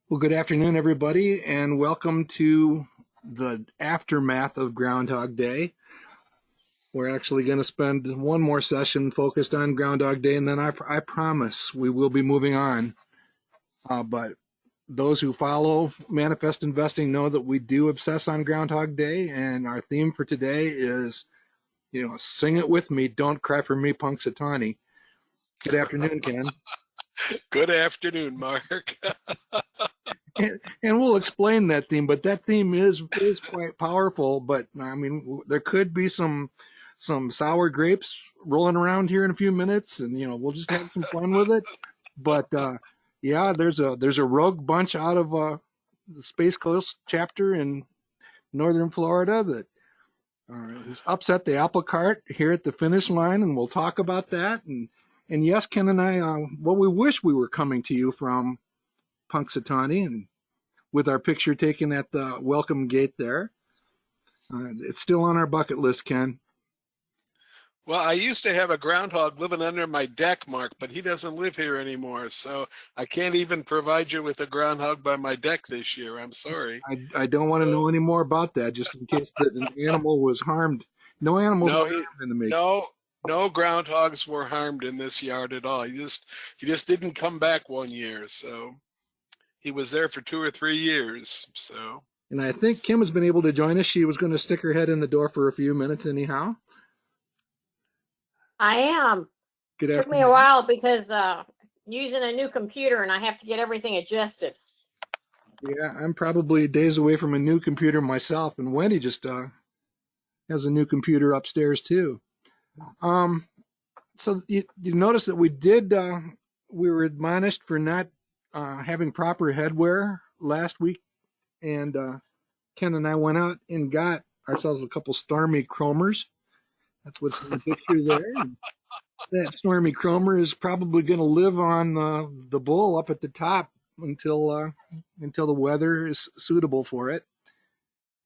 Well, good afternoon, everybody, and welcome to the aftermath of Groundhog Day. We're actually going to spend one more session focused on Groundhog Day, and then I promise we will be moving on. But those who follow Manifest Investing know that we do obsess on Groundhog Day, and our theme for today is, sing it with me, don't cry for me, Punxsutawney. Good afternoon, Ken. Good afternoon, Mark. And we'll explain that theme, but that theme is quite powerful. But I mean, there could be some sour grapes rolling around here in a few minutes, and we'll just have some fun with it. But yeah, there's a rogue bunch out of the Space Coast chapter in northern Florida that has upset the apple cart here at the finish line, and we'll talk about that. And yes, Ken and I, we wish we were coming to you from Punxsutawney, and with our picture taken at the welcome gate there. It's still on our bucket list, Ken. Well, I used to have a groundhog living under my deck, Mark, but he doesn't live here anymore, so I can't even provide you with a groundhog by my deck this year. I'm sorry. I don't want to know any more about that, just in case the animal was harmed. No animals were harmed in the making. No groundhogs were harmed in this yard at all. He just didn't come back one year, so he was there for 2 or 3 years. So. And I think Kim has been able to join us. She was going to stick her head in the door for a few minutes anyhow. I am. Good afternoon. Took me a while because using a new computer and I have to get everything adjusted. Yeah, I'm probably days away from a new computer myself, and Wendy just has a new computer upstairs too. So you notice that we were admonished for not having proper headwear last week, and Ken and I went out and got ourselves a couple Stormy Chromers. That's what's in the picture there. And that Stormy Chromer is probably going to live on the bull up at the top until the weather is suitable for it.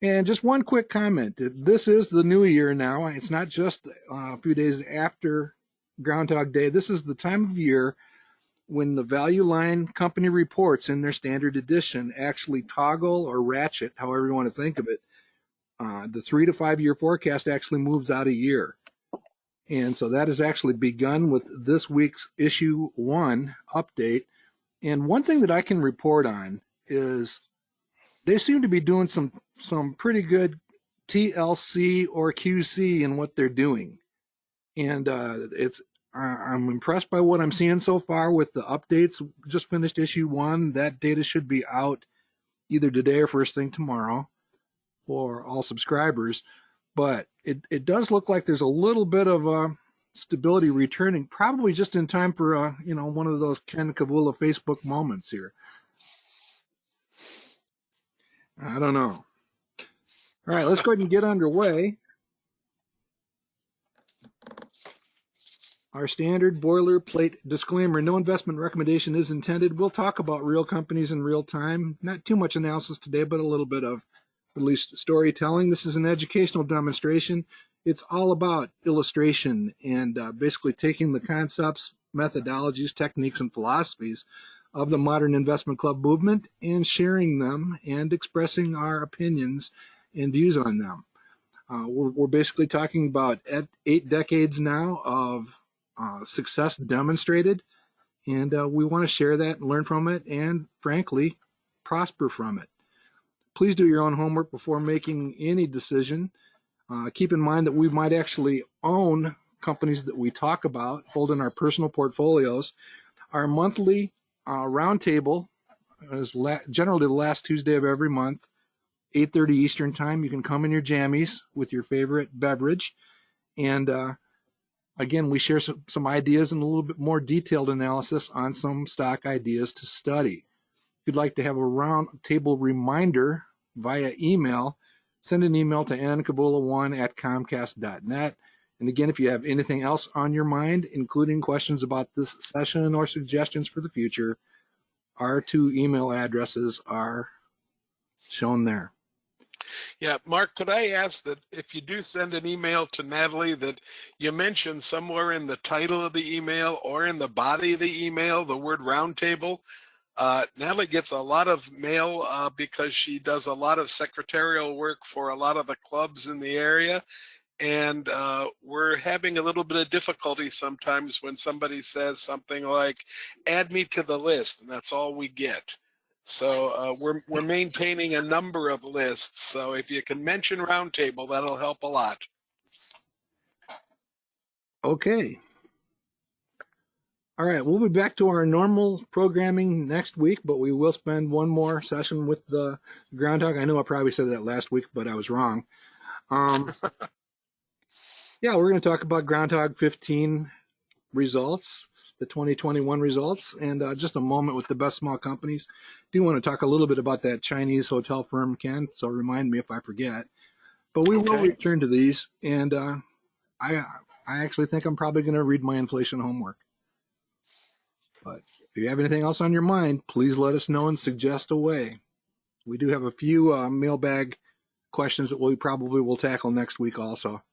And just one quick comment: this is the new year now. It's not just a few days after Groundhog Day. This is the time of year when the Value Line company reports in their standard edition actually toggle or ratchet, however you want to think of it. The 3 to 5 year forecast actually moves out a year. And so that has actually begun with this week's issue 1 update. And one thing that I can report on is they seem to be doing some pretty good TLC or QC in what they're doing. And I'm impressed by what I'm seeing so far with the updates. Just finished issue 1. That data should be out either today or first thing tomorrow for all subscribers. But it does look like there's a little bit of stability returning, probably just in time for one of those Ken Kavula Facebook moments here. I don't know. All right, let's go ahead and get underway. Our standard boilerplate disclaimer: no investment recommendation is intended. We'll talk about real companies in real time. Not too much analysis today, but a little bit of at least storytelling. This is an educational demonstration. It's all about illustration and basically taking the concepts, methodologies, techniques, and philosophies of the modern investment club movement and sharing them and expressing our opinions and views on them. We're basically talking about 8 decades now of success demonstrated, and we want to share that and learn from it and, frankly, prosper from it. Please do your own homework before making any decision. Keep in mind that we might actually own companies that we talk about, hold in our personal portfolios. Our monthly roundtable is generally the last Tuesday of every month, 8:30 Eastern time. You can come in your jammies with your favorite beverage. And again, we share some ideas and a little bit more detailed analysis on some stock ideas to study. If you'd like to have a roundtable reminder via email, send an email to nkabula1@comcast.net. And again, if you have anything else on your mind, including questions about this session or suggestions for the future, our 2 email addresses are shown there. Yeah, Mark, could I ask that if you do send an email to Natalie, that you mention somewhere in the title of the email or in the body of the email the word roundtable? Natalie gets a lot of mail because she does a lot of secretarial work for a lot of the clubs in the area. And we're having a little bit of difficulty sometimes when somebody says something like, add me to the list, and that's all we get. So we're maintaining a number of lists. So if you can mention Roundtable, that'll help a lot. Okay. All right, we'll be back to our normal programming next week, but we will spend one more session with the Groundhog. I know I probably said that last week, but I was wrong. Yeah, we're going to talk about Groundhog 15 results, the 2021 results, and just a moment with the best small companies. Do want to talk a little bit about that Chinese hotel firm, Ken, so remind me if I forget. But we will return to these, and I actually think I'm probably going to read my inflation homework. But if you have anything else on your mind, please let us know and suggest a way. We do have a few mailbag questions that we probably will tackle next week also.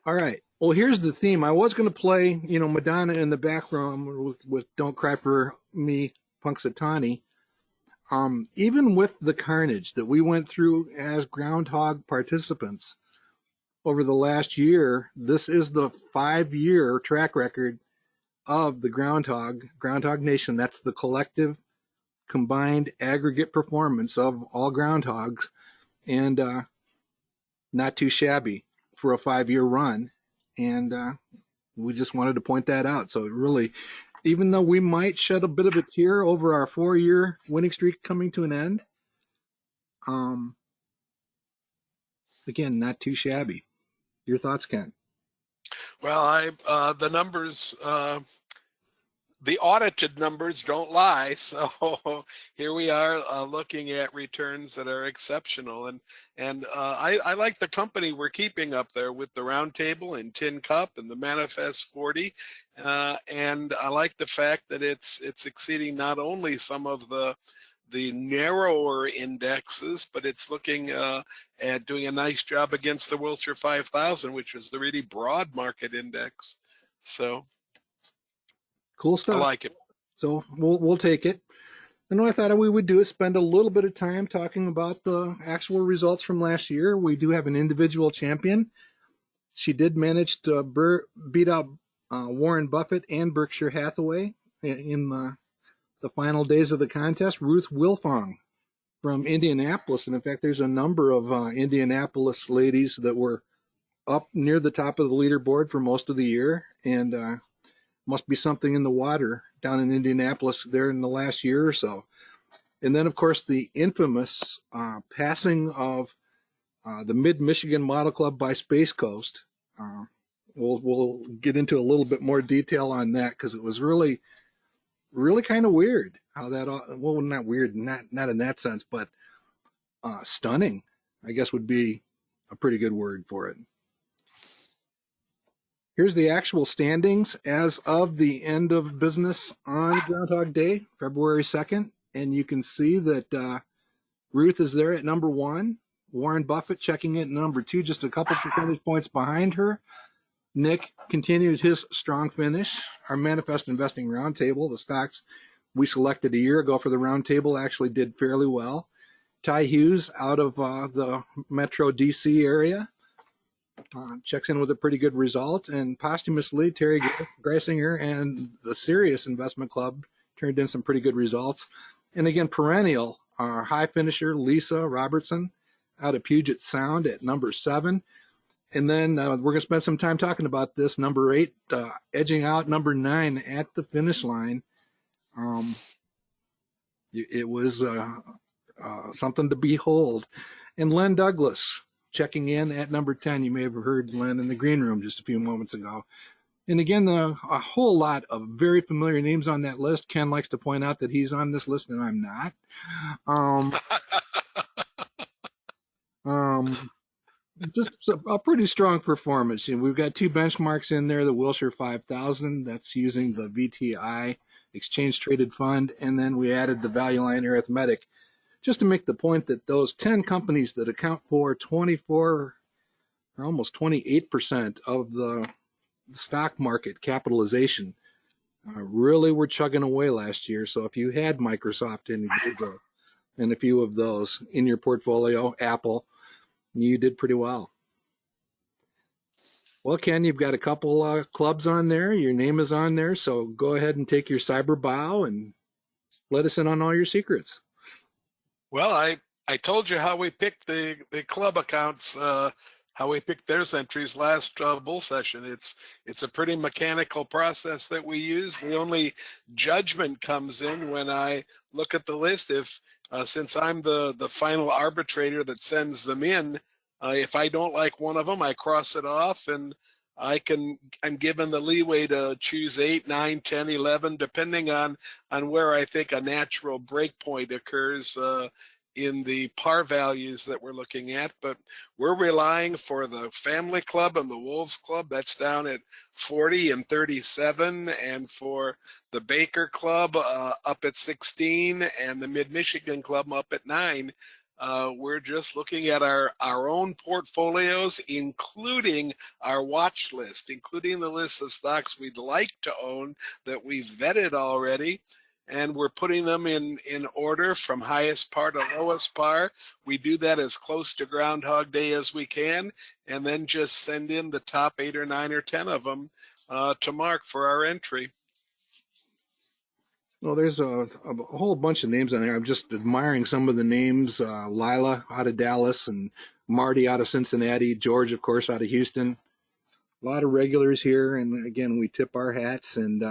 All right. Well, here's the theme. I was going to play, Madonna in the background with Don't Cry for Me, Punxsutawney. Even with the carnage that we went through as Groundhog participants over the last year, this is the 5-year track record of the Groundhog Nation. That's the collective combined aggregate performance of all groundhogs, and not too shabby for a 5-year run. And we just wanted to point that out. So really, even though we might shed a bit of a tear over our 4-year winning streak coming to an end, again, not too shabby. Your thoughts, Ken? Well, the numbers, the audited numbers don't lie. So here we are looking at returns that are exceptional. And I like the company we're keeping up there with the Roundtable and Tin Cup and the Manifest 40. And I like the fact that it's exceeding not only some of the narrower indexes, but it's looking at doing a nice job against the Wilshire 5000, which is the really broad market index. So cool stuff. I like it. So we'll take it. And what I thought we would do is spend a little bit of time talking about the actual results from last year. We do have an individual champion. She did manage to beat out Warren Buffett and Berkshire Hathaway in the final days of the contest. Ruth Wilfong from Indianapolis. And in fact, there's a number of Indianapolis ladies that were up near the top of the leaderboard for most of the year. And must be something in the water down in Indianapolis there in the last year or so. And then, of course, the infamous passing of the Mid-Michigan Model Club by Space Coast. We'll get into a little bit more detail on that because it was really kind of weird how that, well, not weird, not in that sense, but stunning, I guess would be a pretty good word for it. Here's the actual standings as of the end of business on Groundhog Day, February 2nd. And you can see that Ruth is there at number 1. Warren Buffett checking in at number 2, just a couple percentage points behind her. Nick continued his strong finish. Our Manifest Investing Roundtable, the stocks we selected a year ago for the Roundtable, actually did fairly well. Ty Hughes out of the Metro DC area checks in with a pretty good result. And posthumously, Terry Greisinger and the Sirius Investment Club turned in some pretty good results. And again, perennial, our high finisher, Lisa Robertson, out of Puget Sound at number 7. And then we're going to spend some time talking about this. Number 8, edging out number 9 at the finish line. It was something to behold. And Len Douglas checking in at number 10. You may have heard Len in the green room just a few moments ago. And again, a whole lot of very familiar names on that list. Ken likes to point out that he's on this list and I'm not. Just a pretty strong performance. We've got 2 benchmarks in there, the Wilshire 5000, that's using the VTI exchange traded fund, and then we added the Value Line Arithmetic, just to make the point that those 10 companies that account for 24 or almost 28% of the stock market capitalization really were chugging away last year. So if you had Microsoft and Google and a few of those in your portfolio, Apple, you did pretty well. Well, Ken, you've got a couple clubs on there. Your name is on there. So go ahead and take your cyber bow and let us in on all your secrets. Well, I told you how we picked the club accounts, how we picked their entries last bull session. It's a pretty mechanical process that we use. The only judgment comes in when I look at the list. If since I'm the final arbitrator that sends them in, if I don't like one of them, I cross it off, and I'm given the leeway to choose 8, 9, 10, 11, depending on where I think a natural break point occurs in the par values that we're looking at. But we're relying for the Family Club and the Wolves Club, that's down at 40 and 37, and for the Baker Club up at 16, and the Mid-Michigan Club up at 9. We're just looking at our own portfolios, including our watch list, including the list of stocks we'd like to own that we've vetted already. And we're putting them in order from highest par to lowest par. We do that as close to Groundhog Day as we can, and then just send in the top 8 or 9 or 10 of them to Mark for our entry. Well, there's a whole bunch of names on there. I'm just admiring some of the names. Lila out of Dallas, and Marty out of Cincinnati. George, of course, out of Houston. A lot of regulars here, and again, we tip our hats, and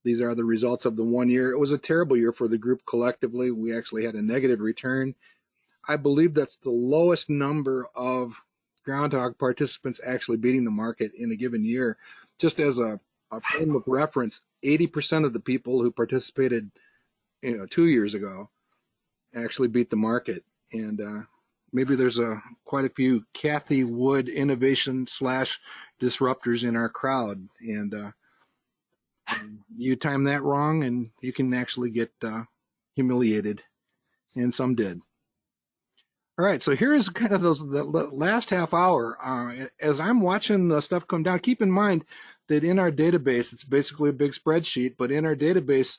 these are the results of the 1 year. It was a terrible year for the group collectively. We actually had a negative return. I believe that's the lowest number of Groundhog participants actually beating the market in a given year. Just as a frame of reference, 80% of the people who participated 2 years ago actually beat the market. And maybe there's quite a few Kathy Wood innovation / disruptors in our crowd. And you time that wrong and you can actually get humiliated. And some did. All right, so here's kind of the last half hour. As I'm watching the stuff come down, keep in mind that in our database, it's basically a big spreadsheet, but in our database,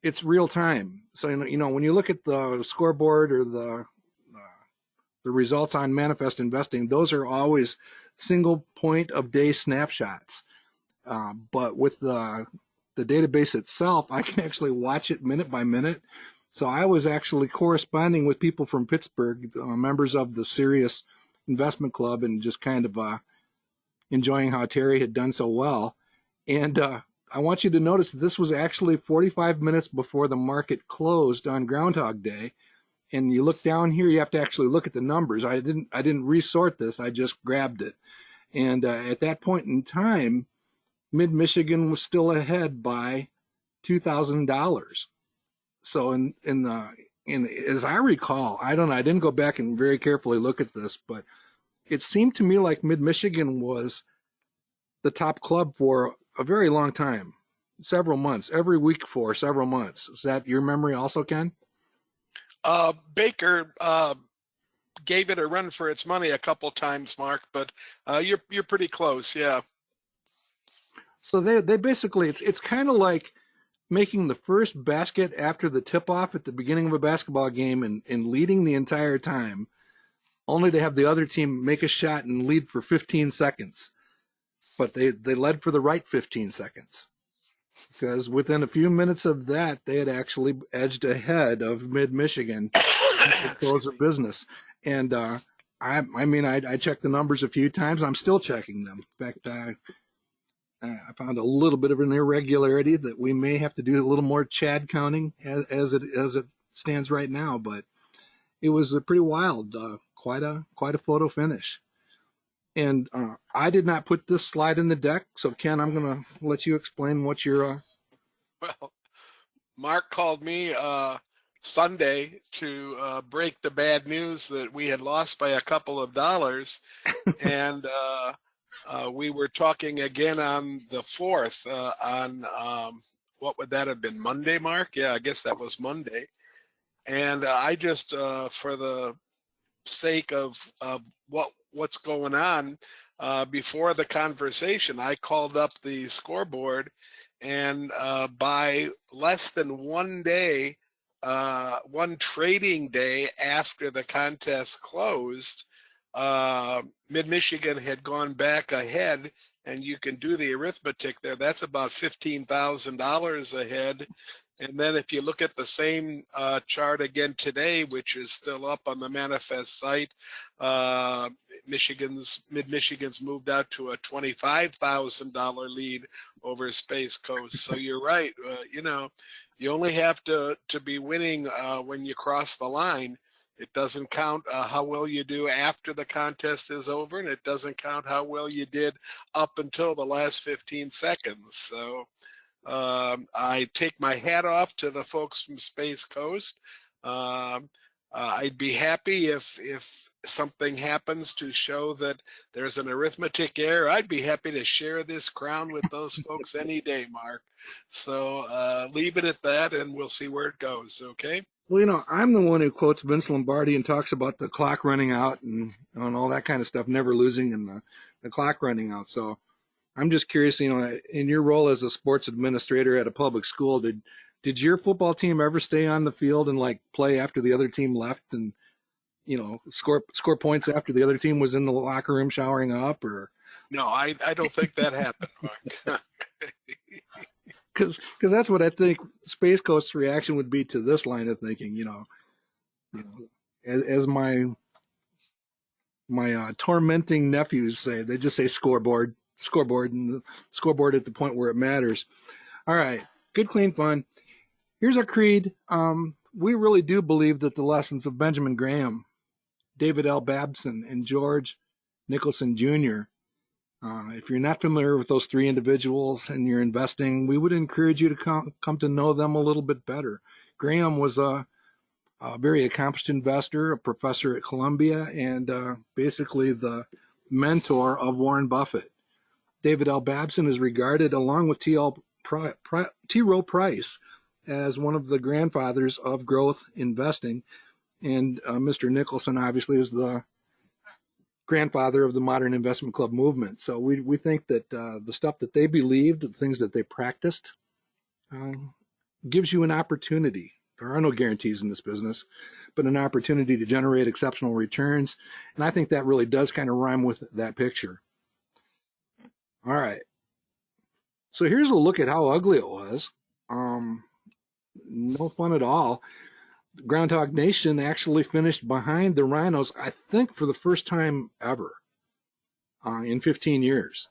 it's real time. So, when you look at the scoreboard or the results on Manifest Investing, those are always single point of day snapshots. But with the database itself, I can actually watch it minute by minute. So I was actually corresponding with people from Pittsburgh, members of the Serious Investment Club, and just kind of enjoying how Terry had done so well. And I want you to notice that this was actually 45 minutes before the market closed on Groundhog Day. And you look down here, you have to actually look at the numbers. I didn't resort this, I just grabbed it. And at that point in time, Mid-Michigan was still ahead by $2,000. So as I recall, I don't know, I didn't go back and very carefully look at this, but it seemed to me like Mid-Michigan was the top club for a very long time, several months, every week for several months. Is that your memory also, Ken? Baker gave it a run for its money a couple times, Mark, but you're pretty close, yeah. So they basically, it's kind of like making the first basket after the tip-off at the beginning of a basketball game and leading the entire time, only to have the other team make a shot and lead for 15 seconds. But they led for the right 15 seconds. Because within a few minutes of that, they had actually edged ahead of Mid-Michigan at the close of business. And I checked the numbers a few times. I'm still checking them. In fact, I found a little bit of an irregularity that we may have to do a little more Chad counting as it stands right now. But it was pretty wild, quite a photo finish. And I did not put this slide in the deck, so Ken, I'm going to let you explain what you're. Well, Mark called me Sunday to break the bad news that we had lost by a couple of dollars, and we were talking again on the 4th on what would that have been, Monday, Mark? Yeah, I guess that was Monday. And I just, for the sake of what's going on, before the conversation, I called up the scoreboard and by less than 1 day, one trading day after the contest closed, Mid-Michigan had gone back ahead, and you can do the arithmetic there. That's about $15,000 ahead. And then if you look at the same chart again today, which is still up on the manifest site, Mid-Michigan's moved out to a $25,000 lead over Space Coast. So you're right. You only have to be winning when you cross the line. It doesn't count how well you do after the contest is over, and it doesn't count how well you did up until the last 15 seconds. So I take my hat off to the folks from Space Coast. I'd be happy if something happens to show that there's an arithmetic error. I'd be happy to share this crown with those folks any day, Mark. So leave it at that, and we'll see where it goes, okay? Well, I'm the one who quotes Vince Lombardi and talks about the clock running out and all that kind of stuff, never losing and the clock running out. So I'm just curious, in your role as a sports administrator at a public school, did your football team ever stay on the field and play after the other team left and score points after the other team was in the locker room showering up? Or no, I don't think that happened, Mark. Because that's what I think Space Coast's reaction would be to this line of thinking. As my tormenting nephews say, they just say scoreboard, and the scoreboard at the point where it matters. All right, good, clean fun. Here's our creed. We really do believe that the lessons of Benjamin Graham, David L. Babson, and George Nicholson Jr., if you're not familiar with those three individuals and you're investing, we would encourage you to come to know them a little bit better. Graham was a very accomplished investor, a professor at Columbia, and basically the mentor of Warren Buffett. David L. Babson is regarded, along with T. Rowe Price, as one of the grandfathers of growth investing. And Mr. Nicholson, obviously, is the grandfather of the modern investment club movement. So we think that the stuff that they believed, the things that they practiced, gives you an opportunity. There are no guarantees in this business, but an opportunity to generate exceptional returns. And I think that really does kind of rhyme with that picture. All right. So here's a look at how ugly it was. No fun at all. Groundhog Nation actually finished behind the Rhinos, I think, for the first time ever in 15 years.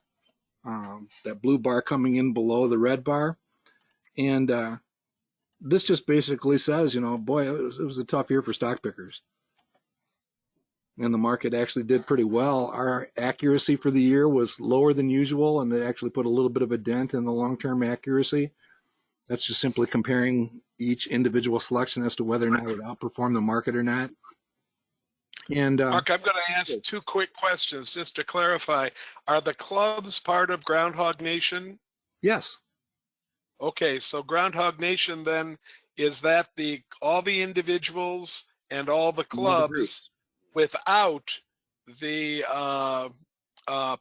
That blue bar coming in below the red bar. And this just basically says, boy, it was a tough year for stock pickers. And the market actually did pretty well. Our accuracy for the year was lower than usual, and it actually put a little bit of a dent in the long-term accuracy. That's just simply comparing each individual selection as to whether or not it outperformed the market or not. And Mark, I'm going to ask two quick questions just to clarify. Are the clubs part of Groundhog Nation? Yes. Okay, so Groundhog Nation then, is that all the individuals and all the clubs without the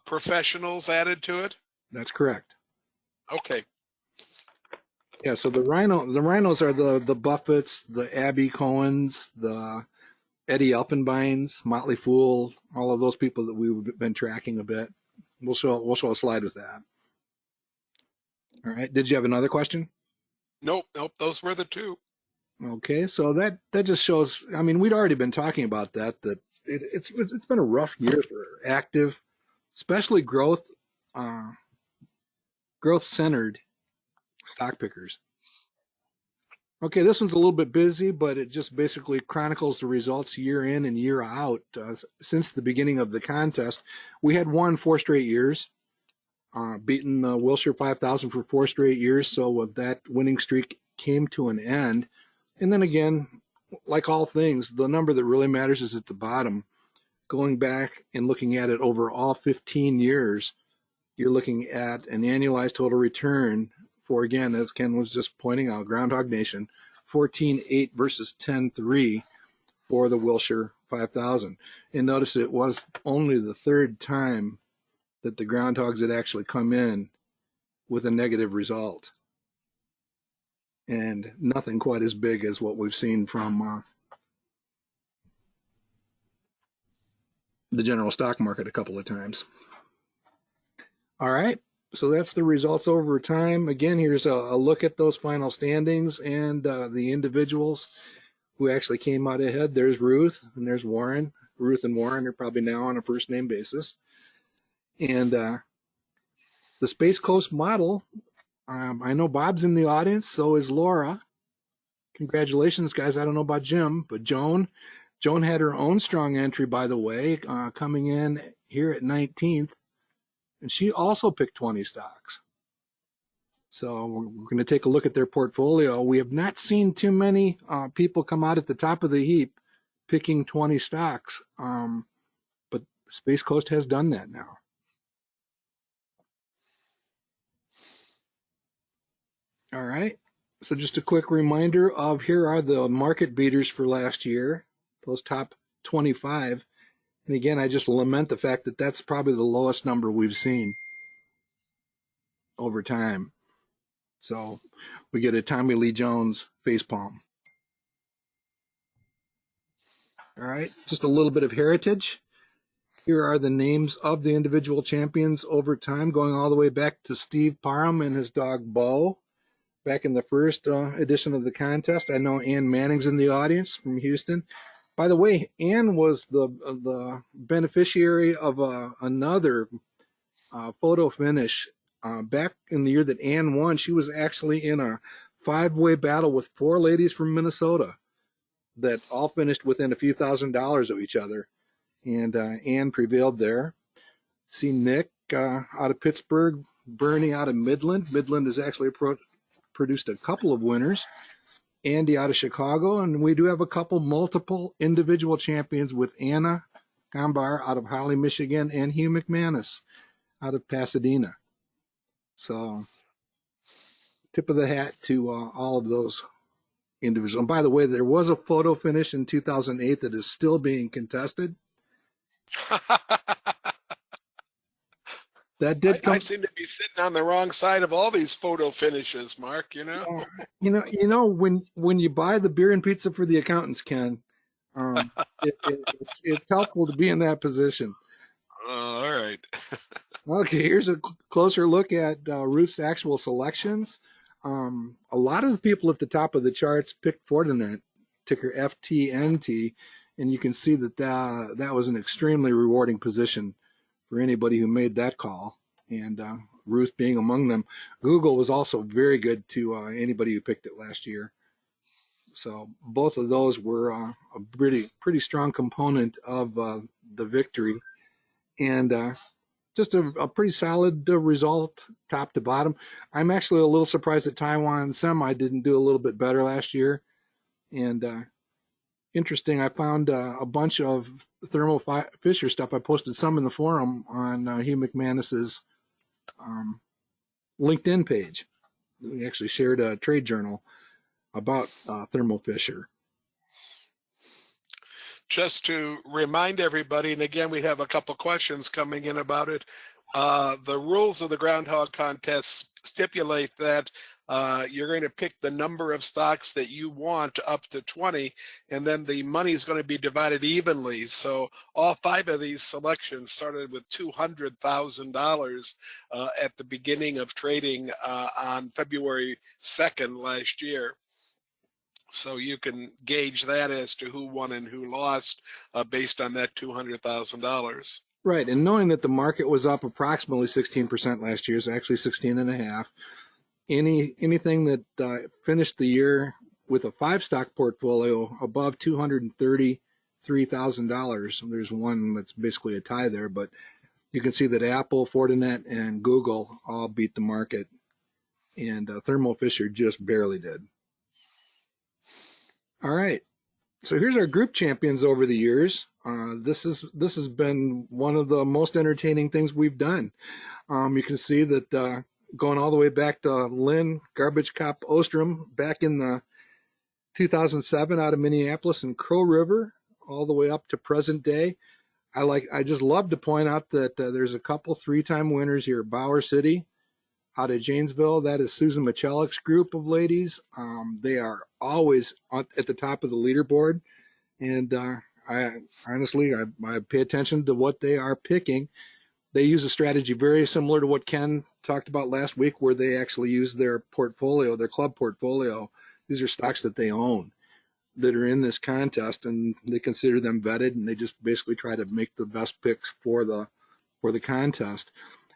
professionals added to it? That's correct. Okay. Yeah, so the Rhinos are the Buffetts, the Abby Cohens, the Eddie Elfenbeins, Motley Fool, all of those people that we've been tracking a bit. We'll show a slide with that. All right. Did you have another question? Nope. Those were the two. Okay, so that just shows. I mean, we'd already been talking about that it's been a rough year for active, especially growth centered stock pickers. Okay, this one's a little bit busy, but it just basically chronicles the results year in and year out since the beginning of the contest. We had won 4 straight years, beaten the Wilshire 5000 for 4 straight years. So that winning streak came to an end. And then again, like all things, the number that really matters is at the bottom. Going back and looking at it over all 15 years, you're looking at an annualized total return for, again, as Ken was just pointing out, Groundhog Nation, 14.8 versus 10.3 for the Wilshire 5000. And notice it was only the 3rd time that the Groundhogs had actually come in with a negative result. and nothing quite as big as what we've seen from the general stock market a couple of times. All right, so that's the results over time. Again, here's a look at those final standings and the individuals who actually came out ahead. There's Ruth and there's Warren. Ruth and Warren are probably now on a first name basis. And the Space Coast model, I know Bob's in the audience, so is Laura. Congratulations, guys. I don't know about Jim, but Joan had her own strong entry, by the way, coming in here at 19th. And she also picked 20 stocks. So we're going to take a look at their portfolio. We have not seen too many people come out at the top of the heap picking 20 stocks, but Space Coast has done that now. All right, so just a quick reminder of here are the market beaters for last year, those top 25. And again, I just lament the fact that that's probably the lowest number we've seen over time. So we get a Tommy Lee Jones facepalm. All right, just a little bit of heritage. Here are the names of the individual champions over time, going all the way back to Steve Parham and his dog Bo back in the first edition of the contest. I know Ann Manning's in the audience from Houston. By the way, Ann was the beneficiary of another photo finish. Back in the year that Ann won, she was actually in a 5-way battle with 4 ladies from Minnesota that all finished within a few $1,000s of each other. And Ann prevailed there. See Nick out of Pittsburgh, Bernie out of Midland. Midland has actually produced a couple of winners. Andy out of Chicago, and we do have a couple multiple individual champions with Anna Gambar out of Holly, Michigan, and Hugh McManus out of Pasadena. So tip of the hat to all of those individuals. And by the way, there was a photo finish in 2008 that is still being contested. That did come. I seem to be sitting on the wrong side of all these photo finishes, Mark, you know? When you buy the beer and pizza for the accountants, Ken, it's helpful to be in that position. All right. Okay, here's a closer look at Ruth's actual selections. A lot of the people at the top of the charts picked Fortinet, ticker FTNT, and you can see that was an extremely rewarding position for anybody who made that call, and Ruth being among them. Google was also very good to anybody who picked it last year. So both of those were a pretty strong component of the victory, and just a pretty solid result top to bottom. I'm actually a little surprised that Taiwan Semi didn't do a little bit better last year, and interesting, I found a bunch of Thermo Fisher stuff. I posted some in the forum on Hugh McManus's LinkedIn page. We actually shared a trade journal about Thermo Fisher. Just to remind everybody, and again, we have a couple questions coming in about it. The rules of the Groundhog contest stipulate that you're going to pick the number of stocks that you want up to 20, and then the money is going to be divided evenly. So all 5 of these selections started with $200,000 at the beginning of trading on February 2nd last year. So you can gauge that as to who won and who lost based on that $200,000. Right, and knowing that the market was up approximately 16% last year, so actually 16.5%. Anything that finished the year with a 5-stock portfolio above $233,000. There's one that's basically a tie there, but you can see that Apple, Fortinet, and Google all beat the market, and Thermo Fisher just barely did. All right, so here's our group champions over the years. This has been one of the most entertaining things we've done. You can see that going all the way back to Lynn Garbage Cop Ostrom back in the 2007 out of Minneapolis and Crow River, all the way up to present day. I just love to point out that there's a couple 3-time winners here: Bower City, out of Janesville. That is Susan Michelik's group of ladies. They are always at the top of the leaderboard. And I honestly, I pay attention to what they are picking. They use a strategy very similar to what Ken talked about last week, where they actually use their portfolio, their club portfolio. These are stocks that they own that are in this contest, and they consider them vetted, and they just basically try to make the best picks for the contest.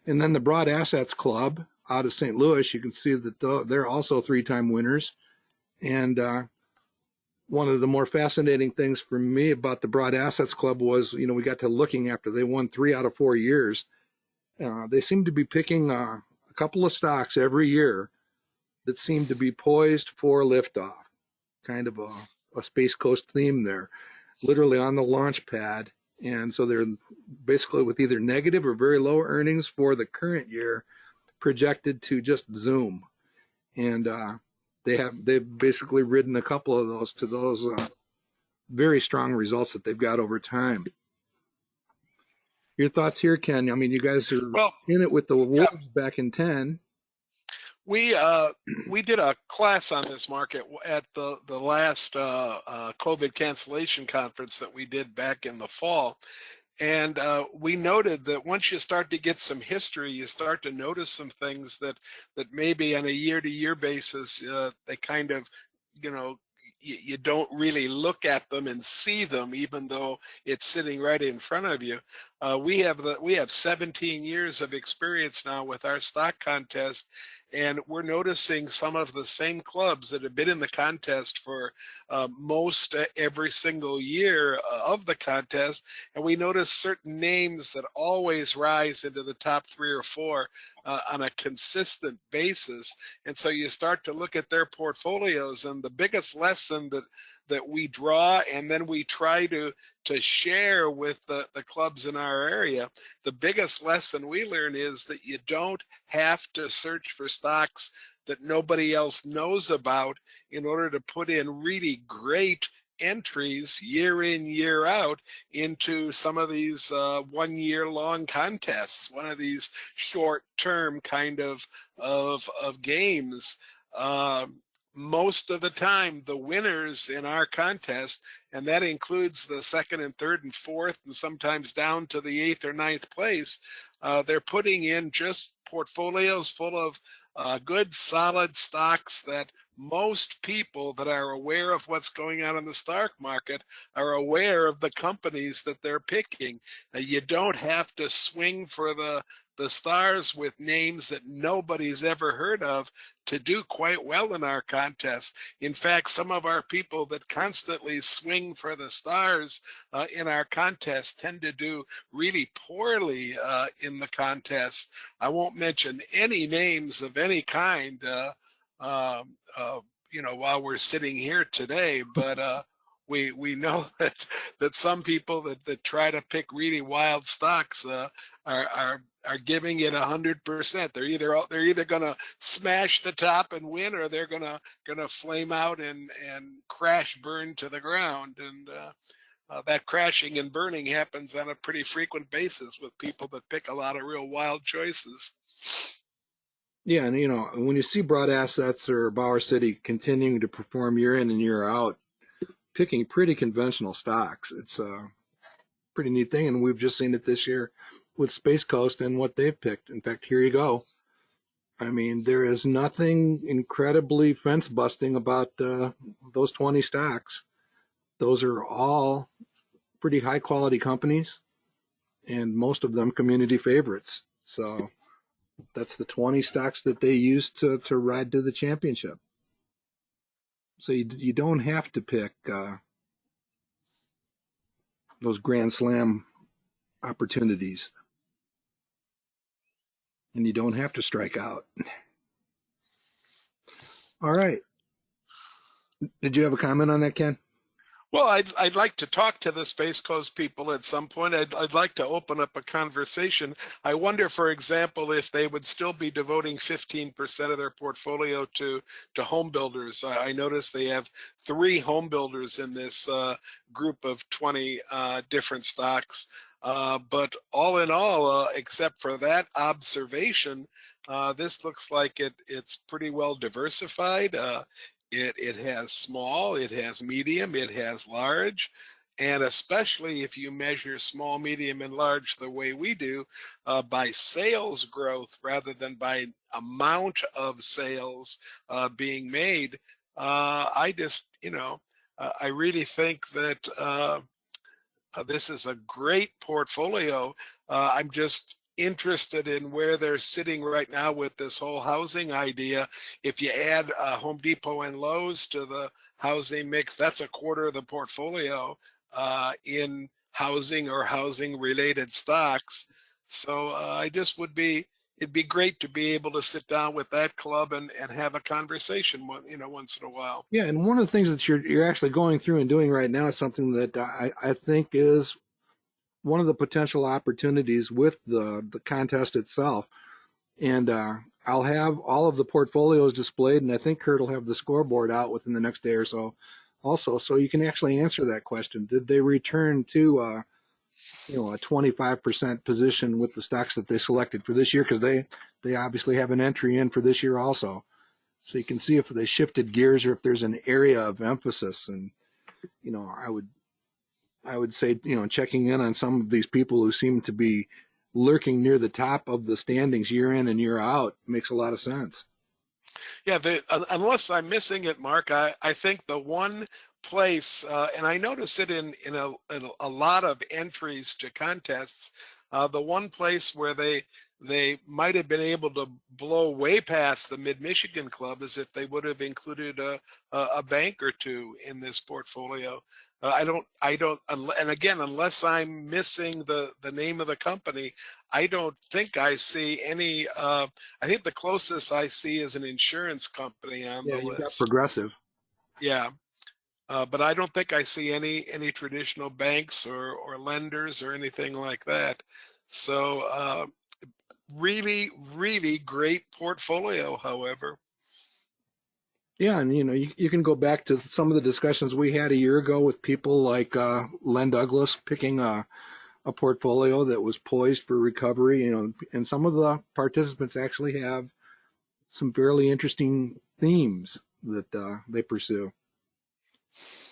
And then the Broad Assets Club out of St. Louis, you can see that they're also 3-time winners. And one of the more fascinating things for me about the Broad Assets Club was, we got to looking after they won 3 out of 4 years. They seem to be picking a couple of stocks every year that seem to be poised for liftoff, kind of a Space Coast theme there, literally on the launch pad. And so they're basically with either negative or very low earnings for the current year, projected to just zoom. And they've basically ridden a couple of those to those very strong results that they've got over time. Your thoughts here, Ken? I mean, you guys are in it with the Wolves back in 10. We did a class on this market at the last COVID cancellation conference that we did back in the fall. And we noted that once you start to get some history, you start to notice some things that maybe on a year-to-year basis, they kind of, you don't really look at them and see them, even though it's sitting right in front of you. We have 17 years of experience now with our stock contest, and we're noticing some of the same clubs that have been in the contest for most every single year of the contest, and we notice certain names that always rise into the top 3 or 4 on a consistent basis. And so you start to look at their portfolios, and the biggest lesson that we draw, and then we try to share with the clubs in our area, the biggest lesson we learn is that you don't have to search for stocks that nobody else knows about in order to put in really great entries year in, year out into some of these 1 year long contests, one of these short term kind of games. Most of the time, the winners in our contest, and that includes the 2nd and 3rd and 4th, and sometimes down to the 8th or 9th place, they're putting in just portfolios full of good, solid stocks that most people that are aware of what's going on in the stock market are aware of the companies that they're picking. You don't have to swing for the stars with names that nobody's ever heard of to do quite well in our contest. In fact, some of our people that constantly swing for the stars in our contest tend to do really poorly in the contest. I won't mention any names of any kind while we're sitting here today, but we know that some people that try to pick really wild stocks are giving it 100%. They're either going to smash the top and win, or they're gonna flame out and crash, burn to the ground. And that crashing and burning happens on a pretty frequent basis with people that pick a lot of real wild choices. Yeah, and when you see Broad Assets or Bauer City continuing to perform year in and year out, picking pretty conventional stocks, it's a pretty neat thing. And we've just seen it this year with Space Coast and what they've picked. In fact, here you go. I mean, there is nothing incredibly fence busting about those 20 stocks. Those are all pretty high quality companies, and most of them community favorites. So that's the 20 stocks that they use to ride to the championship. So you don't have to pick those Grand Slam opportunities, and you don't have to strike out. All right. Did you have a comment on that, Ken? Well, I'd like to talk to the Space Coast people at some point. I'd like to open up a conversation. I wonder, for example, if they would still be devoting 15% of their portfolio to home builders. I noticed they have 3 home builders in this group of 20 different stocks. But all in all, except for that observation, This looks like it's pretty well diversified. It has small, it has medium, it has large, and especially if you measure small, medium, and large the way we do, by sales growth rather than by amount of sales being made, I just, I really think that this is a great portfolio. I'm just interested in where they're sitting right now with this whole housing idea. If you add Home Depot and Lowe's to the housing mix, that's a quarter of the portfolio in housing or housing related stocks. So it'd be great to be able to sit down with that club and have a conversation, once in a while. Yeah, and one of the things that you're actually going through and doing right now is something that I think is one of the potential opportunities with the contest itself. And I'll have all of the portfolios displayed, and I think Kurt will have the scoreboard out within the next day or so also, so you can actually answer that question. Did they return to a 25% position with the stocks that they selected for this year? Because they obviously have an entry in for this year also. So you can see if they shifted gears or if there's an area of emphasis. And, I would say, checking in on some of these people who seem to be lurking near the top of the standings year in and year out makes a lot of sense. Yeah, unless I'm missing it, Mark, I think the one place, and I notice it in a lot of entries to contests, the one place where they might have been able to blow way past the Mid-Michigan Club is if they would have included a bank or two in this portfolio. I don't, and again, unless I'm missing the name of the company, I don't think I see any. I think the closest I see is an insurance company on the You've got list. Progressive. Yeah, but I don't think I see any traditional banks or lenders or anything like that. So really, really great portfolio, however. Yeah, and you can go back to some of the discussions we had a year ago with people like Len Douglas picking a portfolio that was poised for recovery. And some of the participants actually have some fairly interesting themes that they pursue.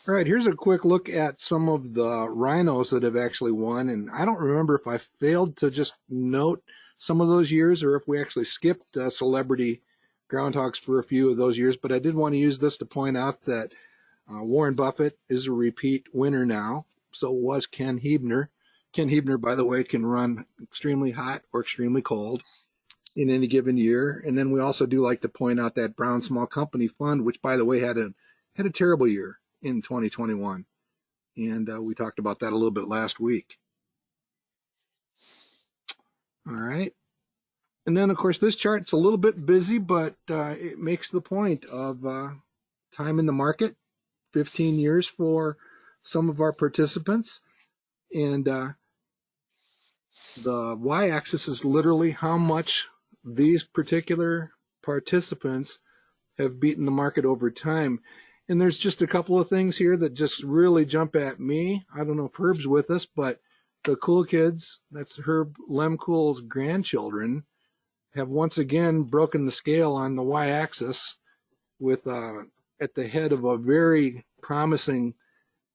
All right, here's a quick look at some of the rhinos that have actually won. And I don't remember if I failed to just note some of those years or if we actually skipped celebrity groundhogs for a few of those years, but I did want to use this to point out that Warren Buffett is a repeat winner now. So was Ken Hebner. Ken Hebner, by the way, can run extremely hot or extremely cold in any given year. And then we also do like to point out that Brown Small Company Fund, which, by the way, had a terrible year in 2021. And we talked about that a little bit last week. All right. And then, of course, this chart's a little bit busy, but it makes the point of time in the market, 15 years for some of our participants. And the y-axis is literally how much these particular participants have beaten the market over time. And there's just a couple of things here that just really jump at me. I don't know if Herb's with us, but the Cool Kids, that's Herb Lemcool's grandchildren, have once again broken the scale on the y-axis with at the head of a very promising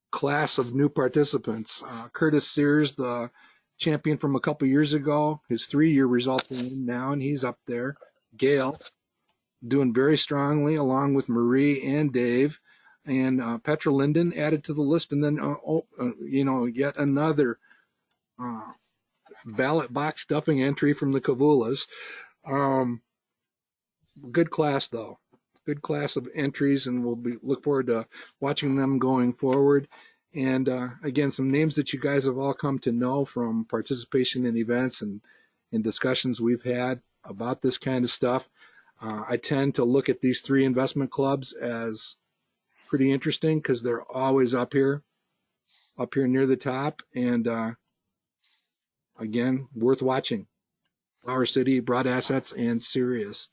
class of new participants. Curtis Sears, the champion from a couple years ago, his 3-year results in now, and he's up there. Gail, doing very strongly along with Marie and Dave. And Petra Linden added to the list. And then, yet another ballot box stuffing entry from the Kavulas. Good class, though. Good class of entries, and we'll look forward to watching them going forward. And again, some names that you guys have all come to know from participation in events and in discussions we've had about this kind of stuff. I tend to look at these 3 investment clubs as pretty interesting because they're always up here near the top, and again, worth watching. Flower City, Broad Assets, and Sirius.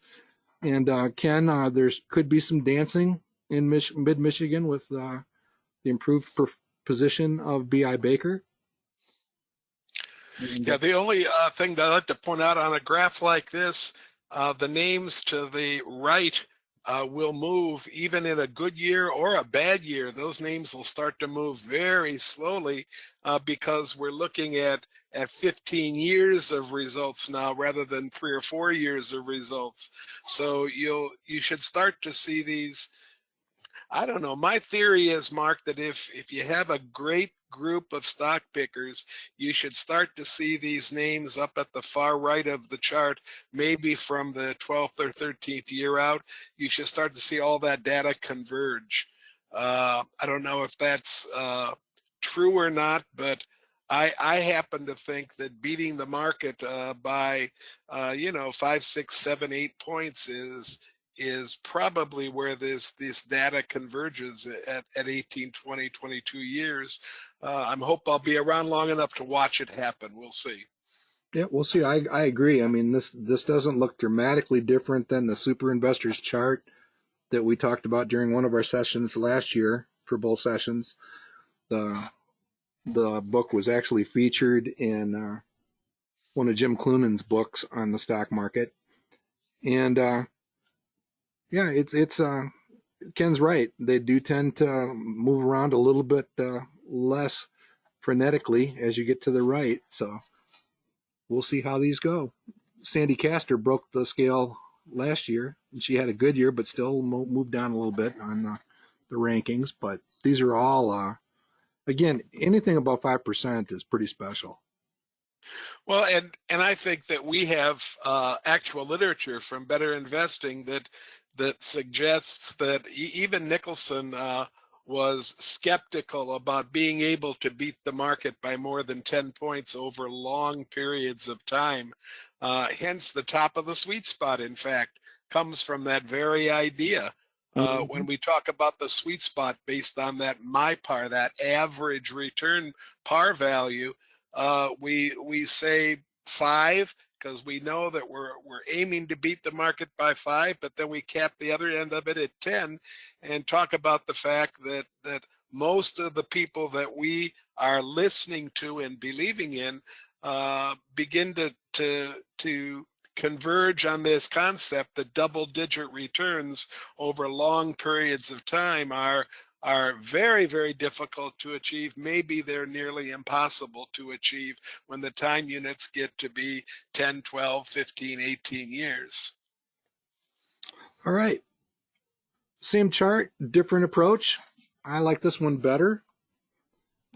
And Ken, there could be some dancing in mid-Michigan with the improved position of B.I. Baker. Yeah, the only thing that I'd like to point out on a graph like this, the names to the right will move even in a good year or a bad year. Those names will start to move very slowly because we're looking at 15 years of results now rather than 3 or 4 years of results. So you should start to see these. I don't know. My theory is, Mark, that if you have a great group of stock pickers, you should start to see these names up at the far right of the chart, maybe from the 12th or 13th year out. You should start to see all that data converge. I don't know if that's true or not, but I happen to think that beating the market by 5, 6, 7, 8 points is probably where this data converges at 18, 20, 22 years. I hope I'll be around long enough to watch it happen. We'll see. Yeah, we'll see. I agree. I mean, this doesn't look dramatically different than the Super Investors chart that we talked about during one of our sessions last year for both sessions. The book was actually featured in one of Jim Clunan's books on the stock market, and yeah, it's Ken's right. They do tend to move around a little bit less frenetically as you get to the right. So we'll see how these go. Sandy Castor broke the scale last year, and she had a good year, but still moved down a little bit on the rankings. But these are all, again, anything above 5% is pretty special. Well, and I think that we have actual literature from Better Investing that suggests that even Nicholson was skeptical about being able to beat the market by more than 10 points over long periods of time. Hence, the top of the sweet spot, in fact, comes from that very idea. When we talk about the sweet spot based on that MyPar, that average return par value, we say 5 because we know that we're aiming to beat the market by 5, but then we cap the other end of it at 10 and talk about the fact that most of the people that we are listening to and believing in begin to converge on this concept that double-digit returns over long periods of time are very, very difficult to achieve. Maybe they're nearly impossible to achieve when the time units get to be 10, 12, 15, 18 years. All right. Same chart, different approach. I like this one better.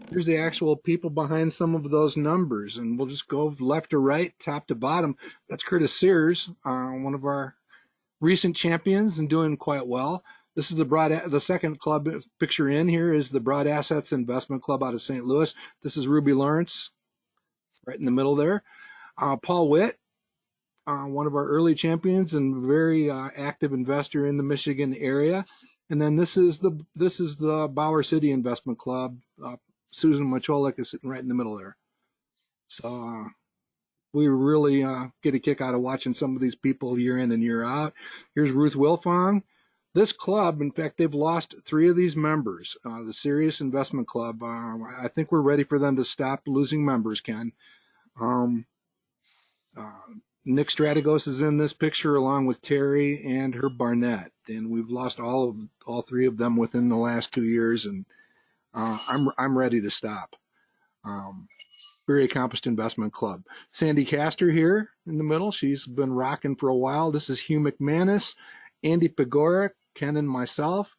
Here's the actual people behind some of those numbers, and we'll just go left to right, top to bottom. That's Curtis Sears, one of our recent champions and doing quite well. This is the second club picture in here is the Broad Assets Investment Club out of St. Louis. This is Ruby Lawrence, right in the middle there. Paul Witt, one of our early champions and very active investor in the Michigan area. And then this is the Bauer City Investment Club. Susan Macholik is sitting right in the middle there. So we really get a kick out of watching some of these people year in and year out. Here's Ruth Wilfong. This club, in fact, they've lost 3 of these members. The Serious Investment Club, I think we're ready for them to stop losing members, Ken. Nick Strategos is in this picture along with Terry and Herb Barnett, and we've lost all 3 of them within the last 2 years, and I'm ready to stop. Very accomplished investment club. Sandy Castor here in the middle. She's been rocking for a while. This is Hugh McManus, Andy Pagora, Ken, and myself.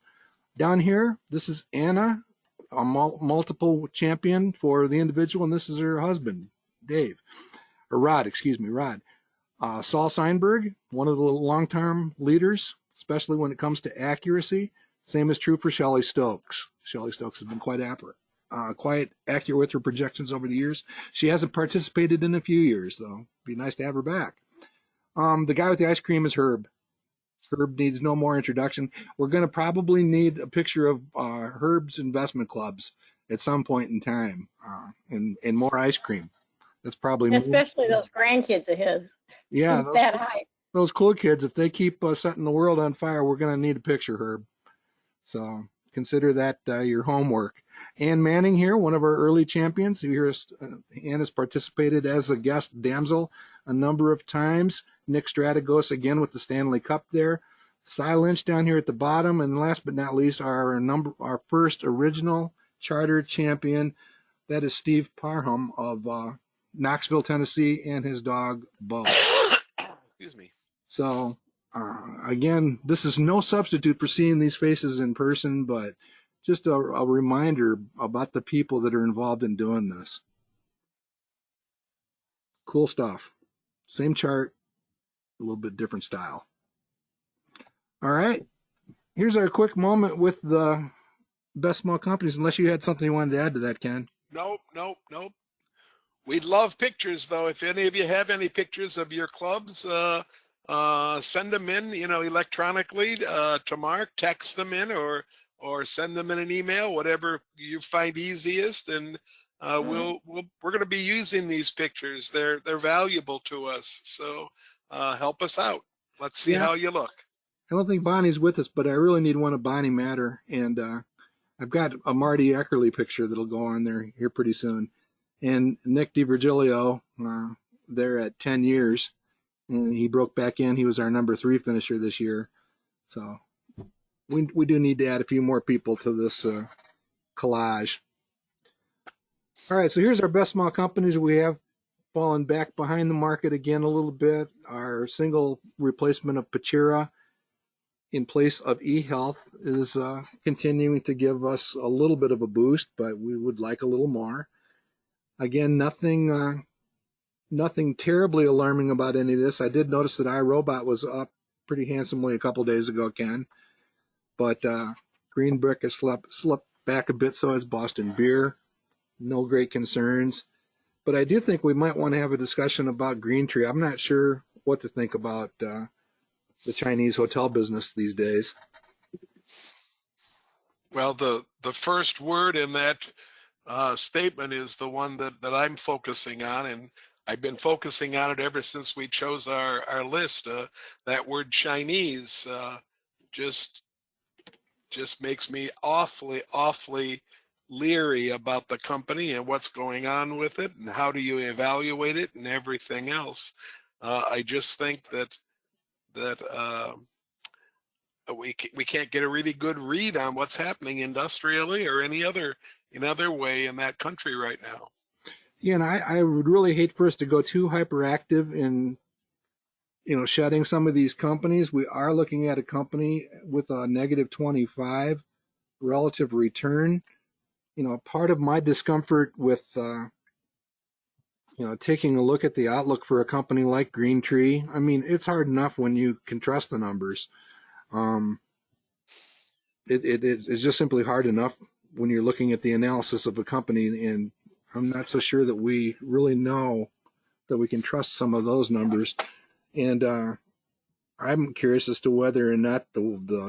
Down here, this is Anna, a multiple champion for the individual, and this is her husband, Rod. Saul Seinberg, one of the long-term leaders, especially when it comes to accuracy. Same is true for Shelley Stokes. Shelley Stokes has been quite accurate with her projections over the years. She hasn't participated in a few years, though. Be nice to have her back. The guy with the ice cream is Herb. Herb needs no more introduction. We're going to probably need a picture of Herb's investment clubs at some point in time, and more ice cream. That's probably especially those grandkids of his. Yeah, that height. Those cool kids. If they keep setting the world on fire, we're going to need a picture, Herb. So consider that your homework. Ann Manning here, one of our early champions. Ann has participated as a guest damsel a number of times. Nick Strategos again with the Stanley Cup there. Cy Lynch down here at the bottom, and last but not least, our first original charter champion. That is Steve Parham of Knoxville, Tennessee, and his dog Bo. Excuse me. So again, this is no substitute for seeing these faces in person, but just a reminder about the people that are involved in doing this. Cool stuff. Same chart, a little bit different style. All right. Here's our quick moment with the best small companies, unless you had something you wanted to add to that, Ken. Nope. We'd love pictures, though. If any of you have any pictures of your clubs, send them in, electronically to Mark. Text them in, or send them in an email, whatever you find easiest. And we're going to be using these pictures. They're valuable to us. So help us out. Let's see how you look. I don't think Bonnie's with us, but I really need one of Bonnie Matter, and I've got a Marty Eckerly picture that'll go on there here pretty soon. And Nick DiVirgilio, there at 10 years, and he broke back in. He was our number 3 finisher this year. So we do need to add a few more people to this collage. All right, so here's our best small companies. We have fallen back behind the market again a little bit. Our single replacement of Pachira in place of eHealth is continuing to give us a little bit of a boost, but we would like a little more. Again, nothing terribly alarming about any of this. I did notice that iRobot was up pretty handsomely a couple days ago, Ken. But Green Brick has slipped back a bit, so has Boston Beer. No great concerns. But I do think we might want to have a discussion about Green Tree. I'm not sure what to think about the Chinese hotel business these days. Well, the first word in that statement is the one that I'm focusing on, and I've been focusing on it ever since we chose our list. That word Chinese just makes me awfully leery about the company and what's going on with it, and how do you evaluate it and everything else. I just think that we can't get a really good read on what's happening industrially or any other way in that country right now. Yeah, and I would really hate for us to go too hyperactive in shedding some of these companies. We are looking at a company with a negative 25 relative return. Part of my discomfort with taking a look at the outlook for a company like Green Tree, I mean, it's hard enough when you can trust the numbers. It's just simply hard enough when you're looking at the analysis of a company, and I'm not so sure that we really know that we can trust some of those numbers. And I'm curious as to whether or not the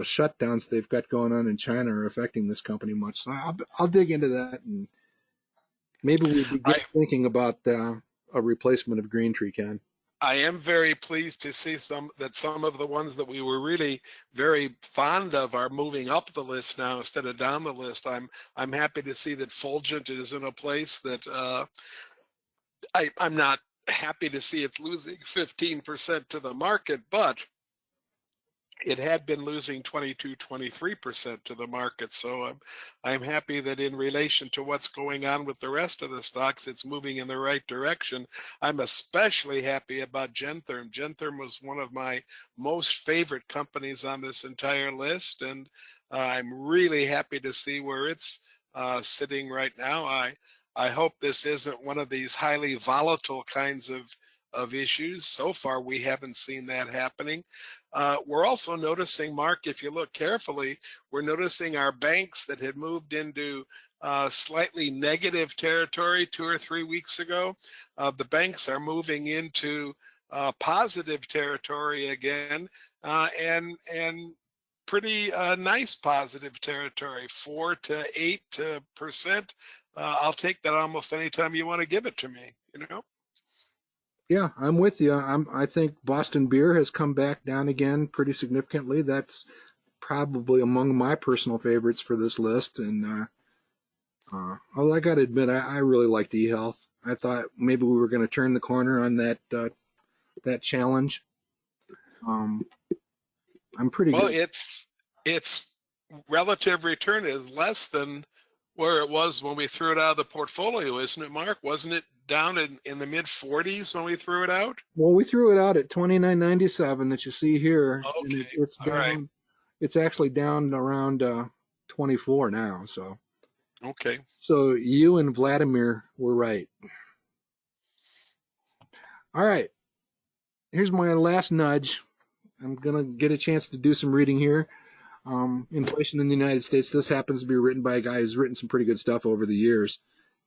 shutdowns they've got going on in China are affecting this company much. So I'll dig into that, and maybe we begin thinking about a replacement of Green Tree, Ken. I am very pleased to see some of the ones that we were really very fond of are moving up the list now instead of down the list. I'm happy to see that Fulgent is in a place that I'm not happy to see it's losing 15% to the market, but it had been losing 23% to the market. So I'm happy that in relation to what's going on with the rest of the stocks, it's moving in the right direction. I'm especially happy about Gentherm. Gentherm was one of my most favorite companies on this entire list, and I'm really happy to see where it's sitting right now. I hope this isn't one of these highly volatile kinds of issues. So far, we haven't seen that happening. We're also noticing, Mark, if you look carefully, we're noticing our banks that had moved into slightly negative territory 2 or 3 weeks ago. The banks are moving into positive territory again, and pretty nice positive territory, 4 to 8%. I'll take that almost anytime you want to give it to me, Yeah, I'm with you. I think Boston Beer has come back down again pretty significantly. That's probably among my personal favorites for this list. And although I got to admit, I really liked eHealth. I thought maybe we were going to turn the corner on that challenge. Um, I'm pretty Well, good. its relative return is less than where it was when we threw it out of the portfolio, isn't it, Mark? Wasn't it down in the mid 40s when we threw it out? Well, we threw it out at 29.97 that you see here, and Okay. it's All right. down. It's actually down around 24 now. Okay. So you and Vladimir were right. All right. Here's my last nudge. I'm gonna get a chance to do some reading here. Inflation in the United States. This happens to be written by a guy who's written some pretty good stuff over the years,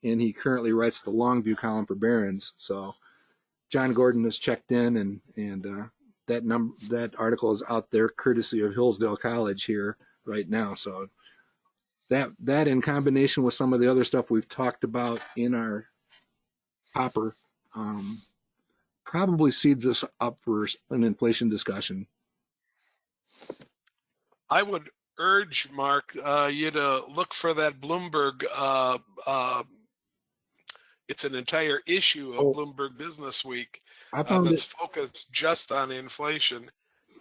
and he currently writes the Longview column for Barron's. So John Gordon has checked in, and that article is out there courtesy of Hillsdale College here right now. So that in combination with some of the other stuff we've talked about in our hopper probably seeds us up for an inflation discussion. I would urge, Mark, you to look for that Bloomberg. It's an entire issue of Oh, Bloomberg Business Week I found that's it. focused just on inflation.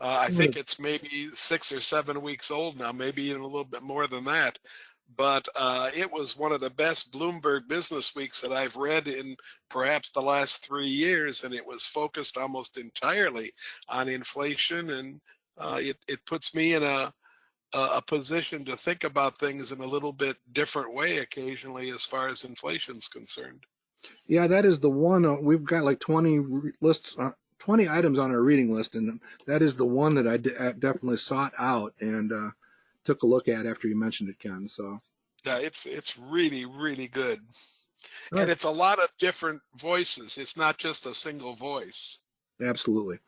I think it's maybe 6 or 7 weeks old now, maybe even a little bit more than that. But it was one of the best Bloomberg Business Weeks that I've read in perhaps the last 3 years, and it was focused almost entirely on inflation, and it puts me in a position to think about things in a little bit different way occasionally as far as inflation's concerned. Yeah, that is the one. We've got like 20 lists, 20 items on our reading list, and that is the one that I definitely sought out and took a look at after you mentioned it, Ken. So, Yeah, it's really, really good. all And right, it's a lot of different voices. It's not just a single voice. absolutely.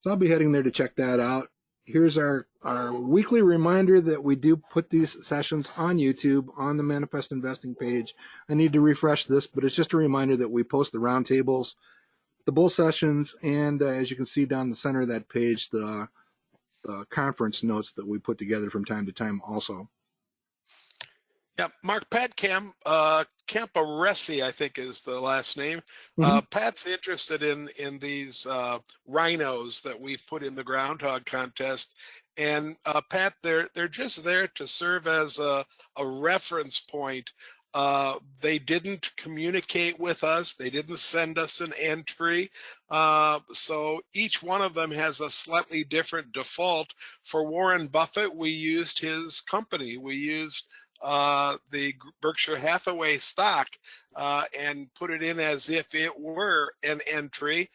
So I'll be heading there to check that out. Here's our weekly reminder that we do put these sessions on YouTube on the Manifest Investing page. I need to refresh this, but it's just a reminder that we post the roundtables, the bull sessions, and as you can see down the center of that page, the conference notes that we put together from time to time also. Yeah, Mark, Pat Camporesi, I think is the last name. Mm-hmm. Pat's interested in these rhinos that we've put in the Groundhog contest. And Pat, they're just there to serve as a reference point. They didn't communicate with us. They didn't send us an entry. So each one of them has a slightly different default. For Warren Buffett, we used his company. We used the Berkshire Hathaway stock and put it in as if it were an entry.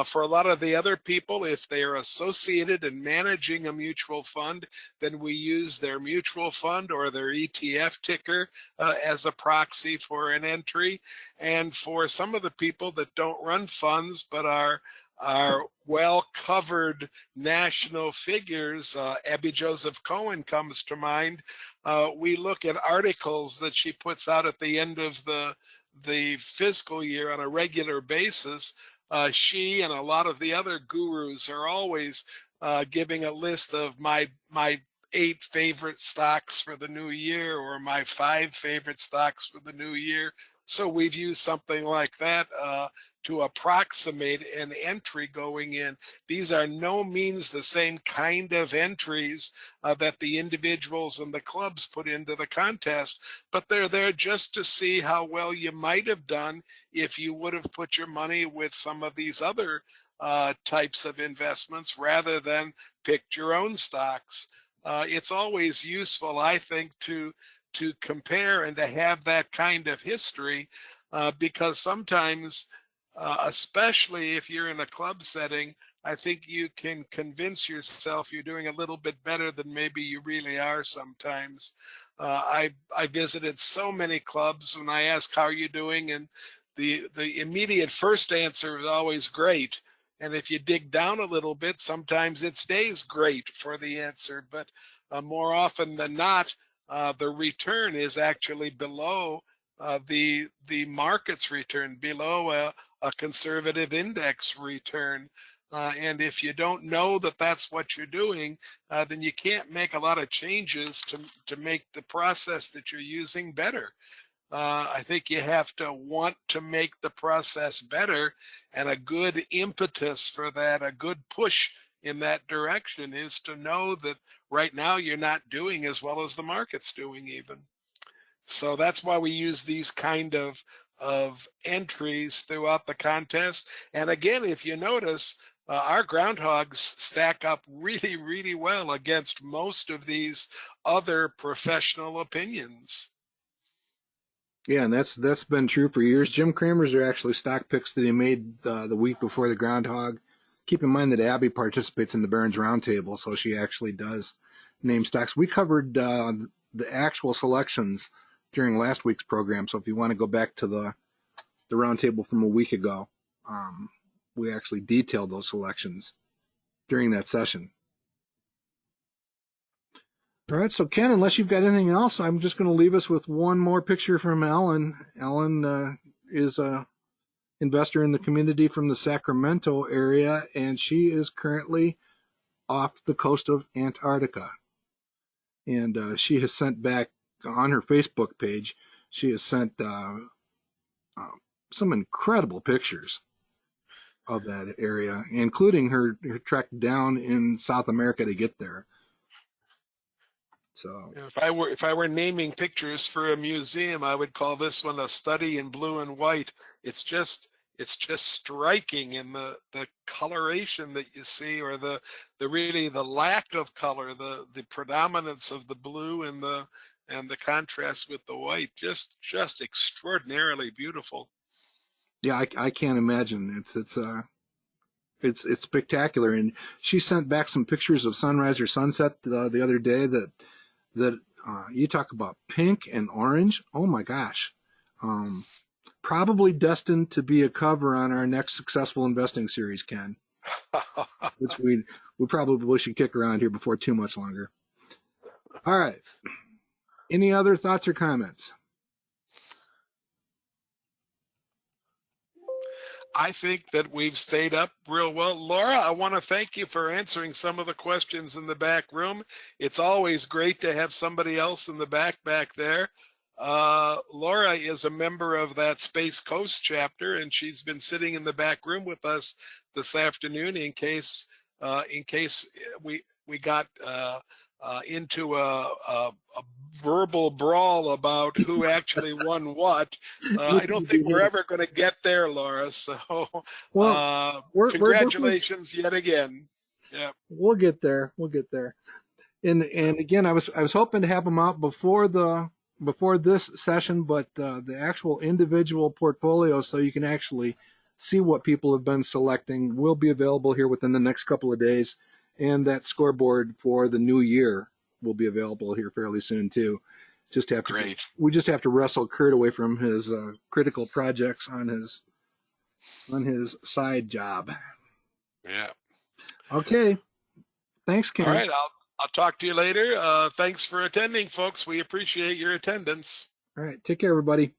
For a lot of the other people, if they are associated and managing a mutual fund, then we use their mutual fund or their ETF ticker as a proxy for an entry. And for some of the people that don't run funds but are well-covered national figures, Abby Joseph Cohen comes to mind. We look at articles that she puts out at the end of the fiscal year on a regular basis. She and a lot of the other gurus are always giving a list of my 8 favorite stocks for the new year or my 5 favorite stocks for the new year. So we've used something like that to approximate an entry going in. These are no means the same kind of entries that the individuals and the clubs put into the contest, but they're there just to see how well you might have done if you would have put your money with some of these other types of investments rather than picked your own stocks. It's always useful, I think, to compare and to have that kind of history because sometimes, especially if you're in a club setting, I think you can convince yourself you're doing a little bit better than maybe you really are sometimes. I visited so many clubs when I ask how are you doing, and the immediate first answer is always great. And if you dig down a little bit, sometimes it stays great for the answer. But more often than not, the return is actually below the market's return, below a conservative index return. And if you don't know that that's what you're doing, then you can't make a lot of changes to make the process that you're using better. I think you have to want to make the process better, and a good impetus for that, a good push in that direction is to know that right now you're not doing as well as the market's doing even. So that's why we use these kind of entries throughout the contest. And again, if you notice, our groundhogs stack up really, really well against most of these other professional opinions. Yeah, and that's been true for years. Jim Cramer's are actually stock picks that he made the week before the groundhog. Keep in mind that Abby participates in the Barron's Roundtable, so she actually does name stocks. We covered the actual selections during last week's program, so if you want to go back to the roundtable from a week ago, we actually detailed those selections during that session. All right, so Ken, unless you've got anything else, I'm just going to leave us with one more picture from Ellen. Ellen is a investor in the community from the Sacramento area, and she is currently off the coast of Antarctica. And she has sent back on her Facebook page, she has sent some incredible pictures of that area, including her trek down in South America to get there. So if I were naming pictures for a museum, I would call this one a study in blue and white. It's just striking in the coloration that you see, or the lack of color, the predominance of the blue and the contrast with the white. Just extraordinarily beautiful. Yeah, I can't imagine. It's spectacular. And she sent back some pictures of sunrise or sunset the other day that you talk about pink and orange. Oh my gosh. Probably destined to be a cover on our next successful investing series, Ken, which we probably should kick around here before too much longer. All right. Any other thoughts or comments? I think that we've stayed up real well. Laura, I want to thank you for answering some of the questions in the back room. It's always great to have somebody else in the back there. Laura is a member of that Space Coast chapter, and she's been sitting in the back room with us this afternoon in case we got into a verbal brawl about who actually won what. I don't think we're ever going to get there, Laura. So, congratulations yet again. Yeah, we'll get there. And again, I was hoping to have them out before this session, but the actual individual portfolios, so you can actually see what people have been selecting, will be available here within the next couple of days. And that scoreboard for the new year will be available here fairly soon too. We just have to wrestle Kurt away from his critical projects on his side job. Yeah. Okay. Thanks, Ken. All right. I'll talk to you later. Thanks for attending, folks. We appreciate your attendance. All right. Take care, everybody.